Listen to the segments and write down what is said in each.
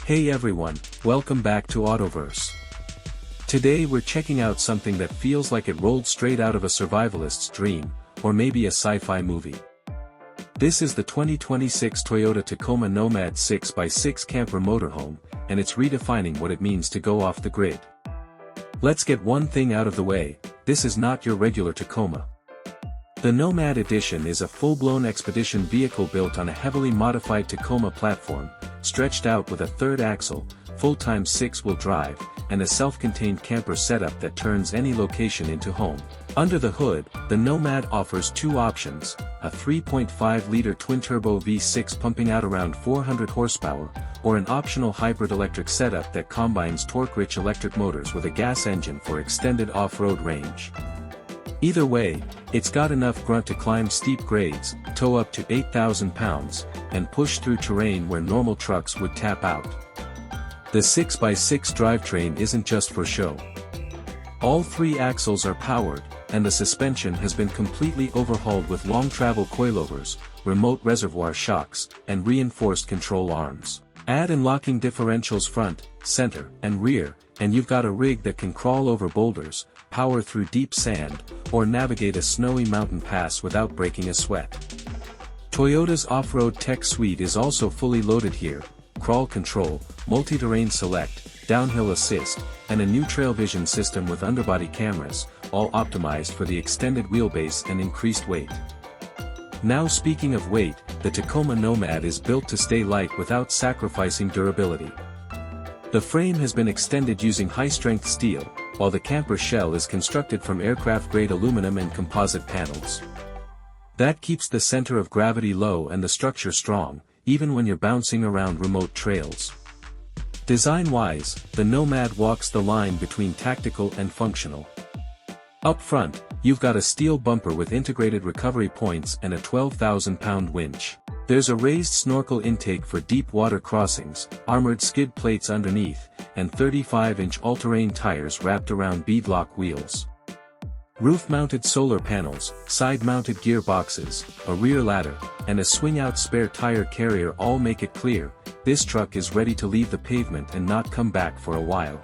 Hey everyone, welcome back to Autoverse. Today we're checking out something that feels like it rolled straight out of a survivalist's dream, or maybe a sci-fi movie. This is the 2026 Toyota Tacoma Nomad 6x6 camper motorhome, and it's redefining what it means to go off the grid. Let's get one thing out of the way, this is not your regular Tacoma. The Nomad Edition is a full-blown expedition vehicle built on a heavily modified Tacoma platform, stretched out with a third axle, full-time six-wheel drive, and a self-contained camper setup that turns any location into home. Under the hood, the Nomad offers two options, a 3.5-liter twin-turbo V6 pumping out around 400 horsepower, or an optional hybrid electric setup that combines torque-rich electric motors with a gas engine for extended off-road range. Either way, it's got enough grunt to climb steep grades, tow up to 8,000 pounds, and push through terrain where normal trucks would tap out. The 6x6 drivetrain isn't just for show. All three axles are powered, and the suspension has been completely overhauled with long-travel coilovers, remote reservoir shocks, and reinforced control arms. Add locking differentials front, center, and rear, and you've got a rig that can crawl over boulders, power through deep sand, or navigate a snowy mountain pass without breaking a sweat. Toyota's off-road tech suite is also fully loaded here: crawl control, multi-terrain select, downhill assist, and a new trail vision system with underbody cameras, all optimized for the extended wheelbase and increased weight. Now speaking of weight, the Tacoma Nomad is built to stay light without sacrificing durability. The frame has been extended using high-strength steel, while the camper shell is constructed from aircraft-grade aluminum and composite panels. That keeps the center of gravity low and the structure strong, even when you're bouncing around remote trails. Design-wise, the Nomad walks the line between tactical and functional. Up front, you've got a steel bumper with integrated recovery points and a 12,000-pound winch. There's a raised snorkel intake for deep water crossings, armored skid plates underneath, and 35-inch all-terrain tires wrapped around beadlock wheels. Roof-mounted solar panels, side-mounted gearboxes, a rear ladder, and a swing-out spare tire carrier all make it clear, this truck is ready to leave the pavement and not come back for a while.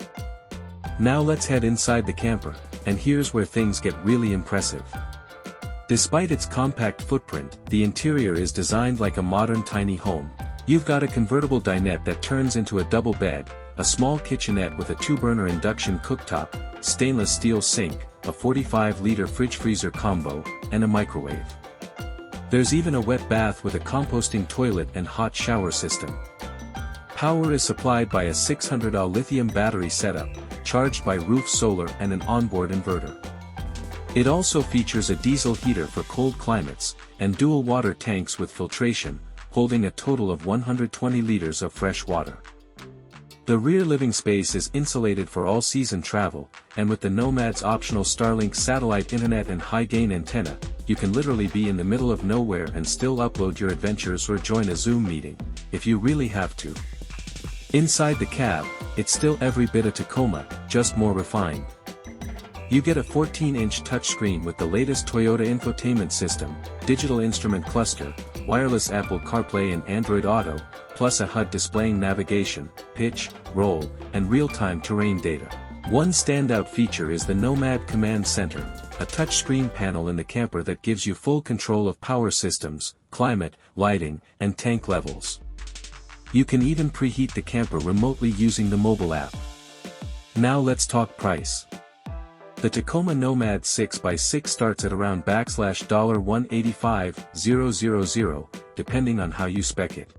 Now let's head inside the camper, and here's where things get really impressive. Despite its compact footprint, the interior is designed like a modern tiny home. You've got a convertible dinette that turns into a double bed, a small kitchenette with a 2-burner induction cooktop, stainless steel sink, a 45-liter fridge-freezer combo, and a microwave. There's even a wet bath with a composting toilet and hot shower system. Power is supplied by a 600Ah lithium battery setup, charged by roof solar and an onboard inverter. It also features a diesel heater for cold climates, and dual water tanks with filtration, holding a total of 120 liters of fresh water. The rear living space is insulated for all-season travel, and with the Nomad's optional Starlink satellite internet and high-gain antenna, you can literally be in the middle of nowhere and still upload your adventures or join a Zoom meeting, if you really have to. Inside the cab, it's still every bit a Tacoma, just more refined. You get a 14-inch touchscreen with the latest Toyota infotainment system, digital instrument cluster, wireless Apple CarPlay and Android Auto, plus a HUD displaying navigation, pitch, roll, and real-time terrain data. One standout feature is the Nomad Command Center, a touchscreen panel in the camper that gives you full control of power systems, climate, lighting, and tank levels. You can even preheat the camper remotely using the mobile app. Now let's talk price. The Tacoma Nomad 6x6 starts at around $185,000, depending on how you spec it.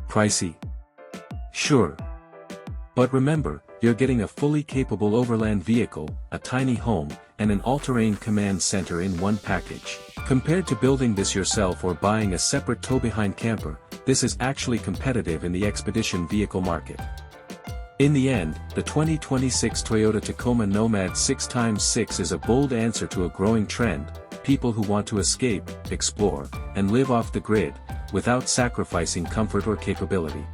Pricey? Sure. But remember, you're getting a fully capable Overland vehicle, a tiny home, and an all-terrain command center in one package. Compared to building this yourself or buying a separate tow-behind camper, this is actually competitive in the expedition vehicle market. In the end, the 2026 Toyota Tacoma Nomad 6x6 is a bold answer to a growing trend: people who want to escape, explore, and live off the grid, without sacrificing comfort or capability.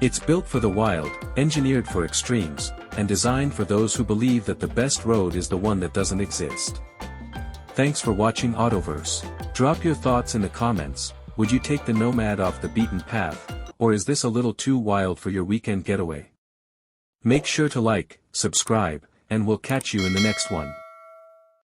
It's built for the wild, engineered for extremes, and designed for those who believe that the best road is the one that doesn't exist. Thanks for watching Autoverse. Drop your thoughts in the comments. Would you take the Nomad off the beaten path, Or is this a little too wild for your weekend getaway? Make sure to like, subscribe, and we'll catch you in the next one.